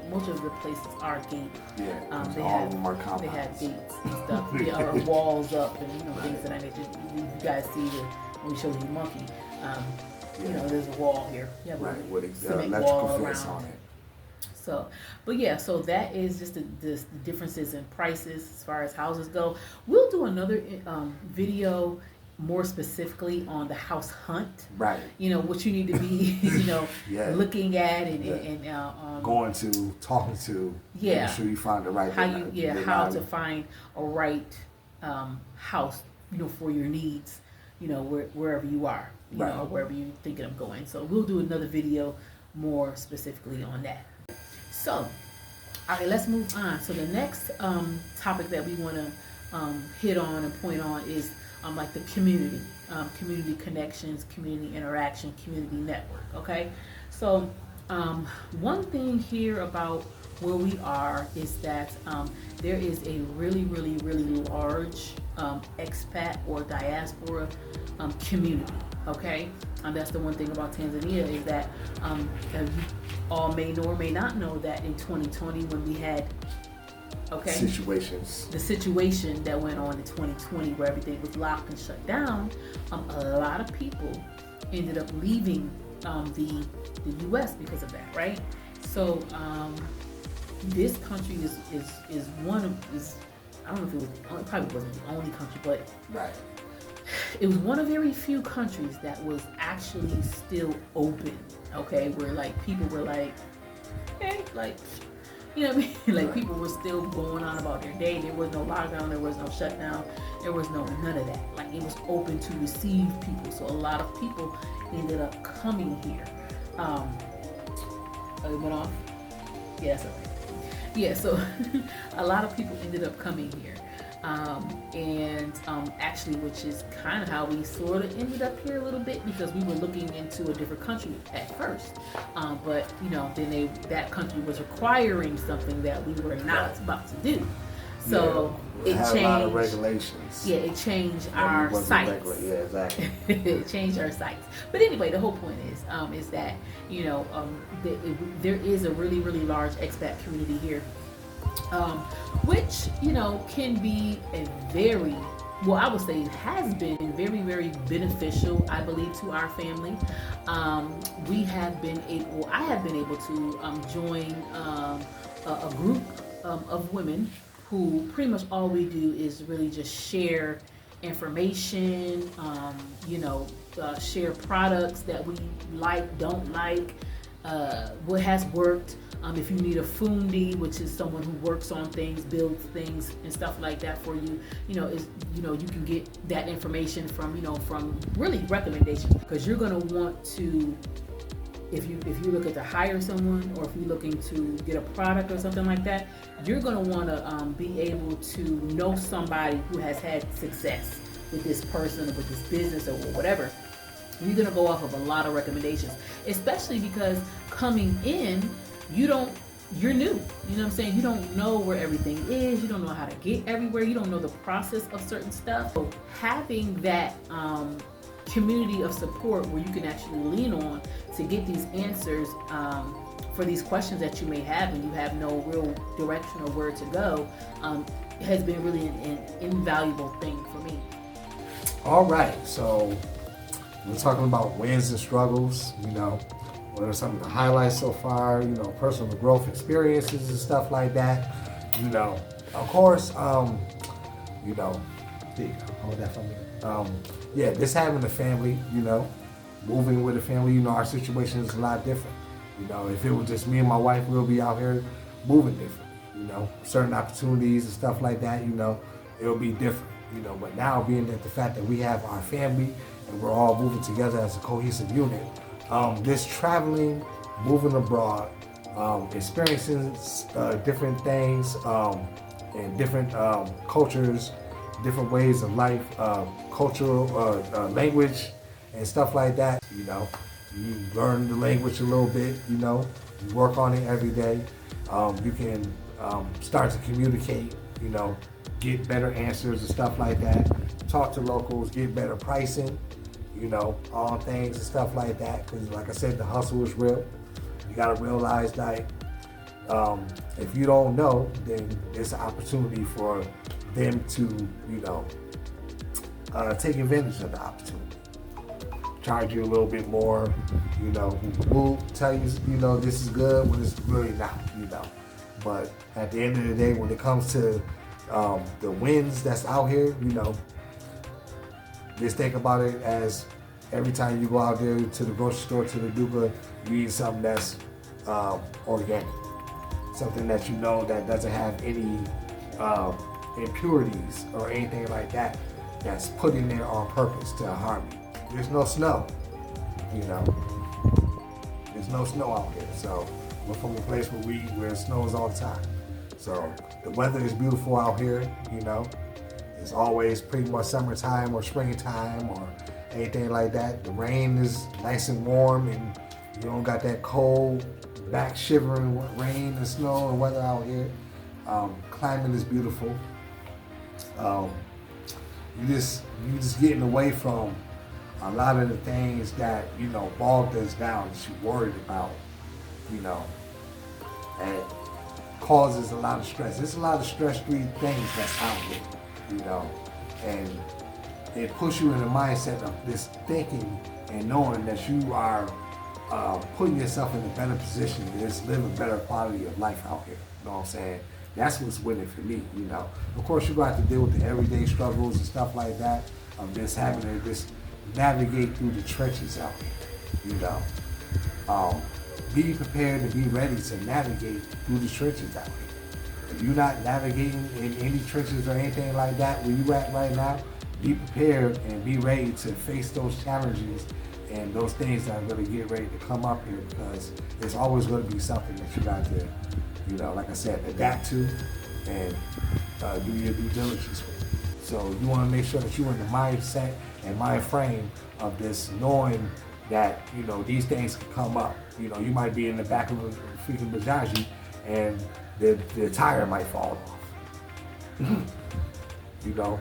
places are gated. Yeah, they all have of them are compounds. They have gates and stuff. Or walls up and things of that nature. You guys see when we show you monkey. There's a wall here. Right, with electrical fence on it. So, so that is just the differences in prices as far as houses go. We'll do another video more specifically on the house hunt. Right. What you need to be, looking at and going to, talking to. Yeah. Making sure you find the right. How to find a right house, for your needs, wherever you are, or wherever you're thinking of going. So we'll do another video more specifically on that. So, all right, let's move on. So the next topic that we want to hit on and point on is like the community connections, community interaction, community network. Okay, so one thing here about where we are is that there is a really, really, really large expat or diaspora community. Okay, that's the one thing about Tanzania is that you all may know or may not know that in 2020 when we had the situation that went on in 2020 where everything was locked and shut down, a lot of people ended up leaving the U.S. because of that, right? So this country is I don't know if it probably wasn't the only country, but it was one of very few countries that was actually still open. Okay, where like people were like, hey, like, you know what I mean? Like people were still going on about their day. There was no lockdown. There was no shutdown. There was none of that. Like it was open to receive people. So a lot of people ended up coming here. It went off. Yeah, that's okay. Yeah, so a lot of people ended up coming here. Actually, which is kind of how we sort of ended up here a little bit, because we were looking into a different country at first, but you know, then that country was requiring something that we were not about to do, so yeah, it changed a lot of regulations. Yeah, it changed our sites. Yeah, exactly. It changed our sites. But anyway, the whole point is that you know there is a really large expat community here. Which, you know, can be a very, well, I would say it has been very beneficial, I believe, to our family. I have been able to join a group of women who pretty much all we do is really just share information, share products that we like, don't like, what has worked. If you need a fundi, which is someone who works on things, builds things, and stuff like that for you, you can get that information from really recommendations, because you're gonna want to, if you look to hire someone, or if you're looking to get a product or something like that, you're gonna want to be able to know somebody who has had success with this person or with this business or whatever. You're gonna go off of a lot of recommendations, especially because coming in, you're new, you know what I'm saying? You don't know where everything is, you don't know how to get everywhere, you don't know the process of certain stuff. So having that community of support where you can actually lean on to get these answers for these questions that you may have and you have no real direction or where to go, has been really an invaluable thing for me. All right, so we're talking about wins and struggles, what are some of the highlights so far, personal growth experiences and stuff like that. Of course, hold that for me. This having a family, moving with a family, our situation is a lot different. If it was just me and my wife, we'll be out here moving different. Certain opportunities and stuff like that, it'll be different. But now being that the fact that we have our family and we're all moving together as a cohesive unit, this traveling, moving abroad, experiencing different things and different cultures, different ways of life, cultural language and stuff like that. You learn the language a little bit, you work on it every day. You can start to communicate, get better answers and stuff like that. Talk to locals, get better pricing, all things and stuff like that. Because like I said, the hustle is real. You gotta realize that if you don't know, then there's an opportunity for them to, take advantage of the opportunity. Charge you a little bit more, we'll tell you, this is good when it's really not, But at the end of the day, when it comes to the wins that's out here, just think about it as every time you go out there to the grocery store, to the duka, you eat something that's organic. Something that that doesn't have any impurities or anything like that, that's put in there on purpose to harm you. There's no snow, There's no snow out here. So we're from a place where it snows all the time. So the weather is beautiful out here, It's always pretty much summertime or springtime or anything like that. The rain is nice and warm and you don't got that cold, back shivering rain and snow and weather out here. Climate is beautiful. You just getting away from a lot of the things that, bogged us down, that you worried about, and causes a lot of stress. There's a lot of stress-free things that's out there, and it puts you in a mindset of this thinking and knowing that you are putting yourself in a better position to just live a better quality of life out here. You know what I'm saying? That's what's winning for me, Of course, you're going to have to deal with the everyday struggles and stuff like that, of just having to just navigate through the trenches out here, you know. Be prepared to be ready to navigate through the trenches out here. If you're not navigating in any trenches or anything like that where you at right now, be prepared and be ready to face those challenges and those things that are going to get ready to come up here, because there's always going to be something that you got to, you know, like I said, adapt to and do your due diligence with. So you want to make sure that you're in the mindset and mind frame of this, knowing that, you know, these things can come up. You know, you might be in the back of a freaking Bajaji and the tire might fall off. You know,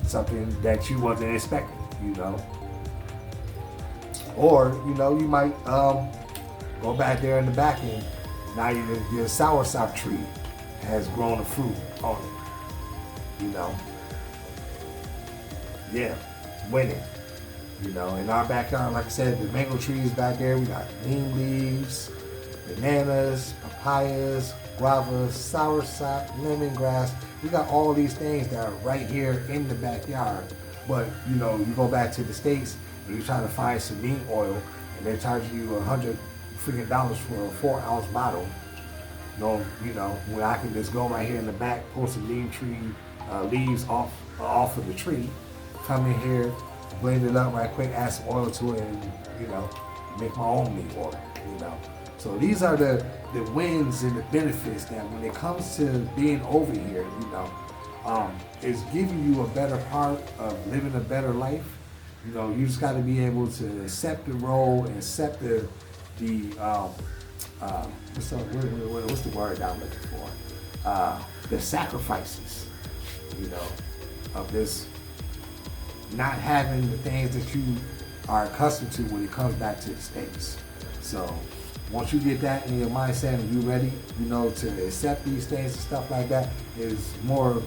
something that you wasn't expecting, you know. Or, you know, you might go back there in the back and now your soursop tree has grown a fruit on it, you know. Yeah, winning. You know, in our backyard, like I said, the mango trees back there, we got neem leaves, bananas, papayas, guavas, soursop, lemongrass. We got all these things that are right here in the backyard. But, you know, you go back to the States and you're trying to find some neem oil and they're charging you $100 freaking dollars for a 4-ounce bottle. You know, when I can just go right here in the back, pull some neem tree leaves off of the tree, come in here, blend it up right quick, add some oil to it, and, you know, make my own neem oil, you know. So these are the wins and the benefits that when it comes to being over here, you know, it's giving you a better part of living a better life. You know, you just got to be able to accept the role and accept what's the word I'm looking for? The sacrifices, you know, of this not having the things that you are accustomed to when it comes back to the States. So once you get that in your mindset and you're ready, you know, to accept these things and stuff like that, is more,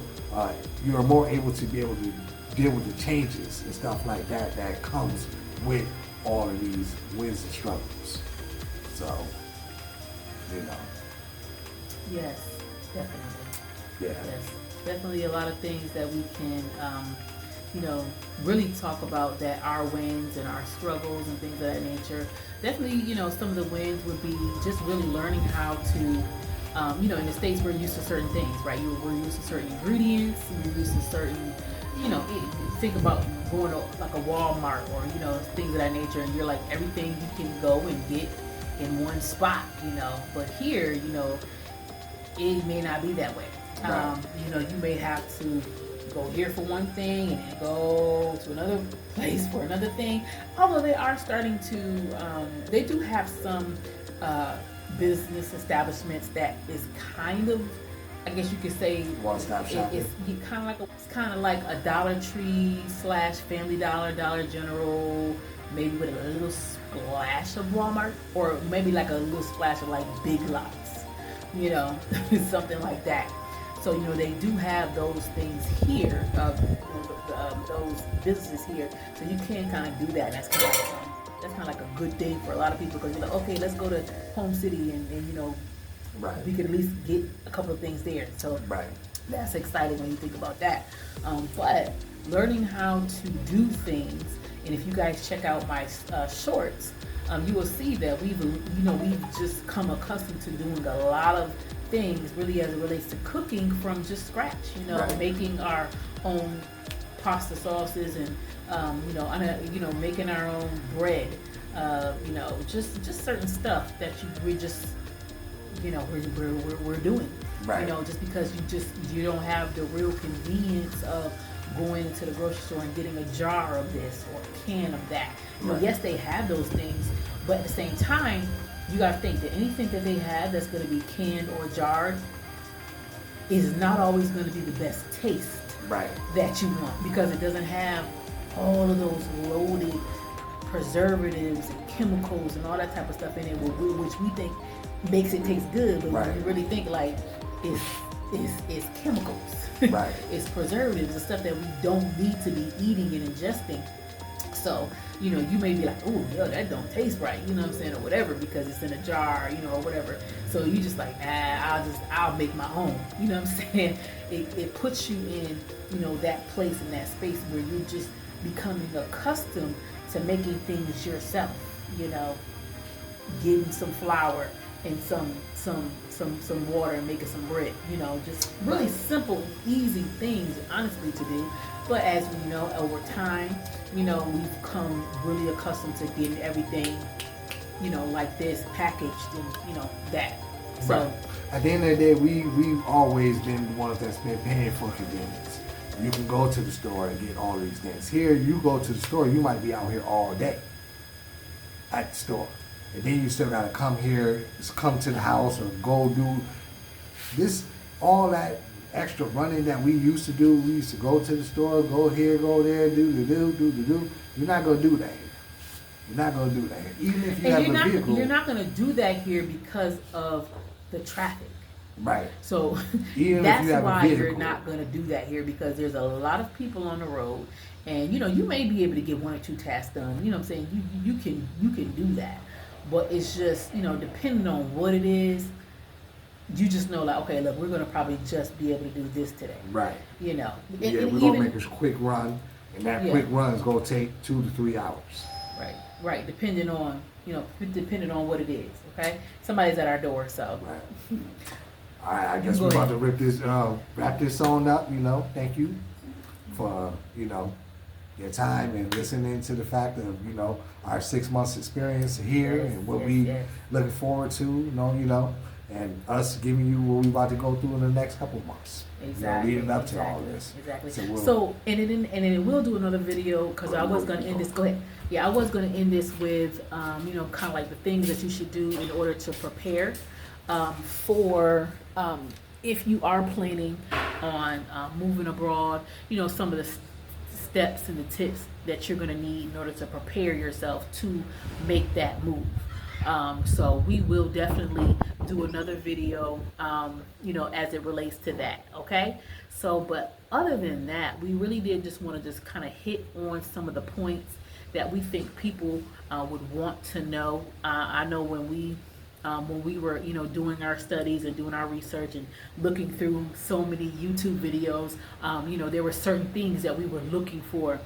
you are more able to be able to deal with the changes and stuff like that that comes with all of these wins and struggles. So, you know. Yes, definitely. Yeah. Yes, definitely a lot of things that we can, you know, really talk about, that our wins and our struggles and things of that nature. Definitely, you know, some of the wins would be just really learning how to, you know, in the States we're used to certain things, right? We're used to certain ingredients, we're used to certain, you know, think about going to like a Walmart or, you know, things of that nature, and you're like, everything you can go and get in one spot, you know. But here, you know, it may not be that way. Right. You know, you may have to go here for one thing and then go to another place for another thing. Although they are starting to, they do have some business establishments that is kind of, I guess you could say, One-stop shopping. It's kind of like a Dollar Tree / Family Dollar, Dollar General, maybe with a little splash of Walmart, or maybe like a little splash of like Big Lots, you know, something like that. So, you know, they do have those things here, those businesses here. So you can kind of do that. That's kind of like a good thing for a lot of people, because you're like, okay, let's go to Home City and you know, Right. we could at least get a couple of things there. So Right. that's exciting when you think about that. But learning how to do things, and if you guys check out my shorts, you will see that we've just come accustomed to doing a lot of things really as it relates to cooking from just scratch, you know, Right. making our own pasta sauces and making our own bread, you know, just certain stuff that we're doing, Right. you know, just because you don't have the real convenience of going into the grocery store and getting a jar of this or a can of that. You know, Right. yes, they have those things, but at the same time, you got to think that anything that they have that's going to be canned or jarred is not always going to be the best taste Right. that you want, because it doesn't have all of those loaded preservatives and chemicals and all that type of stuff in it, which we think makes it taste good, but Right. when you really think, like, it's chemicals, Right. it's preservatives, the stuff that we don't need to be eating and ingesting. So, you know, you may be like, oh, yo, that don't taste right, you know what I'm saying, or whatever, because it's in a jar, you know, or whatever. So you just like, I'll make my own, you know what I'm saying? It puts you in, you know, that place and that space where you're just becoming accustomed to making things yourself. You know, getting some flour and some water and making some bread. You know, just really simple, easy things, honestly, to do. But as we know, over time, you know, we've become really accustomed to getting everything, you know, like this packaged and, you know, that. So Right. At the end of the day, we've always been the ones that's been paying for convenience. You can go to the store and get all these things. Here, you go to the store, you might be out here all day at the store. And then you still gotta come here, just come to the house or go do this, all that extra running that we used to do. We used to go to the store, go here, go there, do. You're not gonna do that here. You're not gonna do that here. Even if you have a vehicle. You're not gonna do that here because of the traffic. Right. So Even that's if you have why a vehicle. you're not going to do that here, because there's a lot of people on the road, and you know, you may be able to get one or two tasks done. You know what I'm saying? You can do that, but it's just, you know, depending on what it is, you just know, like, okay, look, we're going to probably just be able to do this today. Right. You know. Yeah, we're gonna make a quick run, and that quick run is gonna take 2 to 3 hours. Right. Right. Depending on, you know, depending on what it is. Okay. Somebody's at our door, so. Right. All right, I guess Go we're about ahead. to wrap this song up. You know, thank you for, you know, your time and listening to the fact of, you know, our 6 months experience here Yes, and what yes, we yes. looking forward to. You know, and us giving you what we about to go through in the next couple months. Exactly. You know, leading up to all this. Exactly. So, So, and then we'll do another video, because I was going to end this. Go ahead. Yeah, I was going to end this with, you know, kind of like the things that you should do in order to prepare for if you are planning on moving abroad. You know, some of the steps and the tips that you're going to need in order to prepare yourself to make that move. So we will definitely do another video, you know, as it relates to that. Okay. So, but other than that, we really did just want to just kind of hit on some of the points that we think people would want to know. I know when we were, you know, doing our studies and doing our research and looking through so many YouTube videos, you know, there were certain things that we were looking for,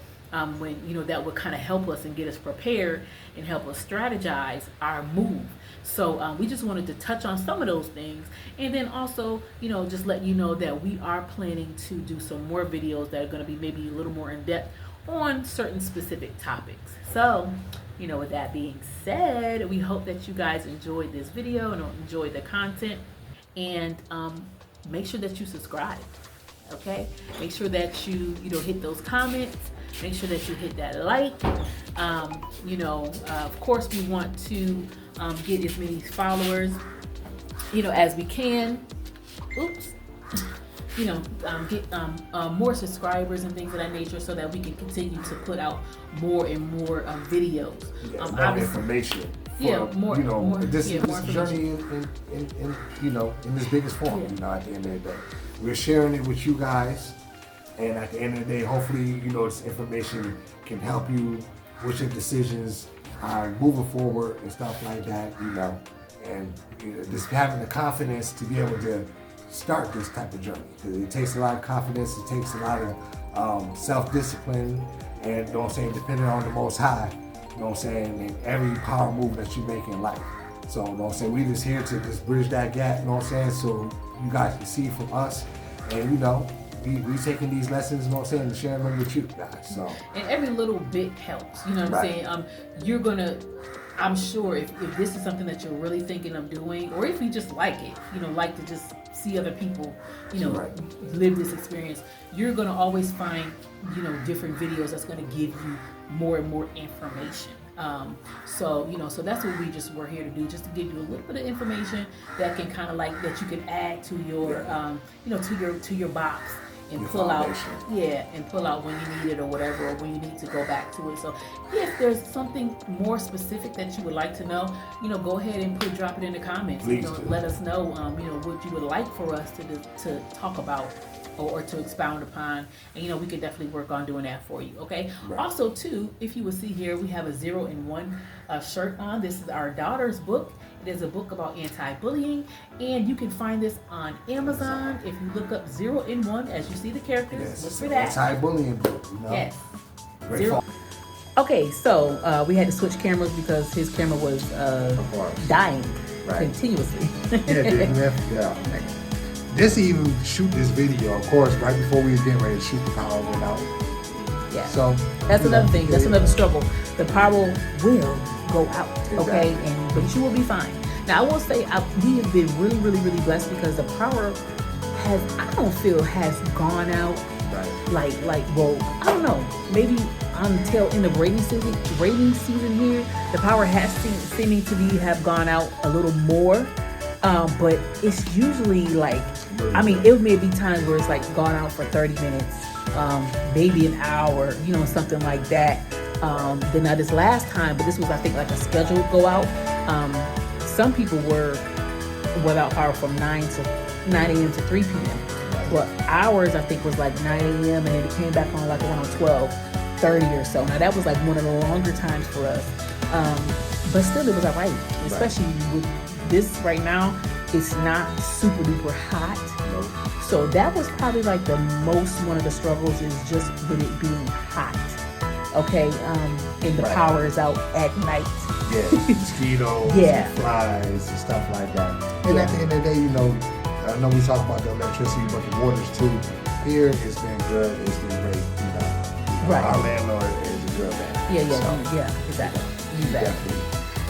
when, you know, that would kind of help us and get us prepared and help us strategize our move. So we just wanted to touch on some of those things, and then also, you know, just let you know that we are planning to do some more videos that are going to be maybe a little more in depth on certain specific topics. So, you know, with that being said, we hope that you guys enjoyed this video and enjoyed the content, and make sure that you subscribe. Okay, make sure that you know, hit those comments, make sure that you hit that like. You know, of course we want to get as many followers, you know, as we can. Oops. You know, get more subscribers and things of that nature, so that we can continue to put out more and more videos. More information. More. You know, more, this more journey in you know, in this biggest form. Yeah. You know, at the end of the day, we're sharing it with you guys, and at the end of the day, hopefully, you know, this information can help you with your decisions moving forward and stuff like that. You know, and you know, just having the confidence to be able to start this type of journey, because it takes a lot of confidence, it takes a lot of self-discipline, and, you know what I'm saying, depending on the Most High, you know what I'm saying, in every power move that you make in life. So, you know what I'm saying, we just here to just bridge that gap, you know what I'm saying, so you guys can see from us, and, you know, we taking these lessons, you know what I'm saying, and sharing them with you guys. So, and every little bit helps, you know what I'm saying. You're gonna, I'm sure, if this is something that you're really thinking of doing, or if you just like it, you know, like to just see other people, you know, live this experience, you're gonna always find, you know, different videos that's gonna give you more and more information. So, you know, so that's what we're here to do, just to give you a little bit of information that can kind of like, that you can add to your, you know, to your box, and your pull foundation. and pull out when you need it or whatever, or when you need to go back to it. So if there's something more specific that you would like to know, you know, go ahead and drop it in the comments. Please you know, do. let us know, you know, what you would like for us to talk about, or to expound upon, and, you know, we could definitely work on doing that for you. Okay. Right. Also, too, if you will see here, we have a 0-in-1 shirt on. This is our daughter's book. It is a book about anti-bullying, and you can find this on Amazon. If you look up 0-in-1, as you see the characters, yes, look it's for an that. anti-bullying book, you know. Yes. Great Zero. phone. Okay, so we had to switch cameras because his camera was Of course. dying Right. continuously. Yeah, dude, yeah. Just to even shoot this video, of course, right before we were getting ready to shoot, the power went out. Yeah. So That's you another know, thing. That's yeah. another struggle. The power will go out, okay, Exactly. but you will be fine. Now I will say we have been really, really, really blessed because the power I don't feel has gone out. Right. Well, I don't know, maybe until in the rainy season here, the power has seeming to have gone out a little more, but it's usually like, I mean, it may be times where it's like gone out for 30 minutes, maybe an hour, something like that. Then now this last time, but this was, I think, like a scheduled go out. Some people were without power from 9 a.m. to 3 p.m. Well, ours, I think, was like 9 a.m. and then it came back on like around 12:30 or so. Now that was like one of the longer times for us, but still it was all right. Especially with this right now, it's not super duper hot. Nope. So that was probably like one of the struggles is just with it being hot. Okay, and the power is out at night. Yeah, mosquitoes, Yeah. and flies, and stuff like that. And at the end of the day, I know we talk about the electricity, but the waters too. Here, it's been good. It's been great. Right. Our landlord is a good man. Yeah, exactly. Definitely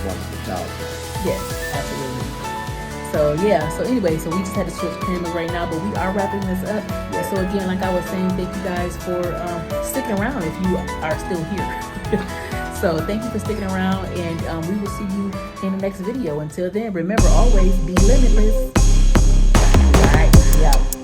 want to acknowledge that. Yes, absolutely. So anyway, so we just had to switch cameras right now, but we are wrapping this up. Yeah. So again, like I was saying, thank you guys for sticking around if you are still here. So thank you for sticking around, and we will see you in the next video. Until then, remember, always be limitless. All right, yeah.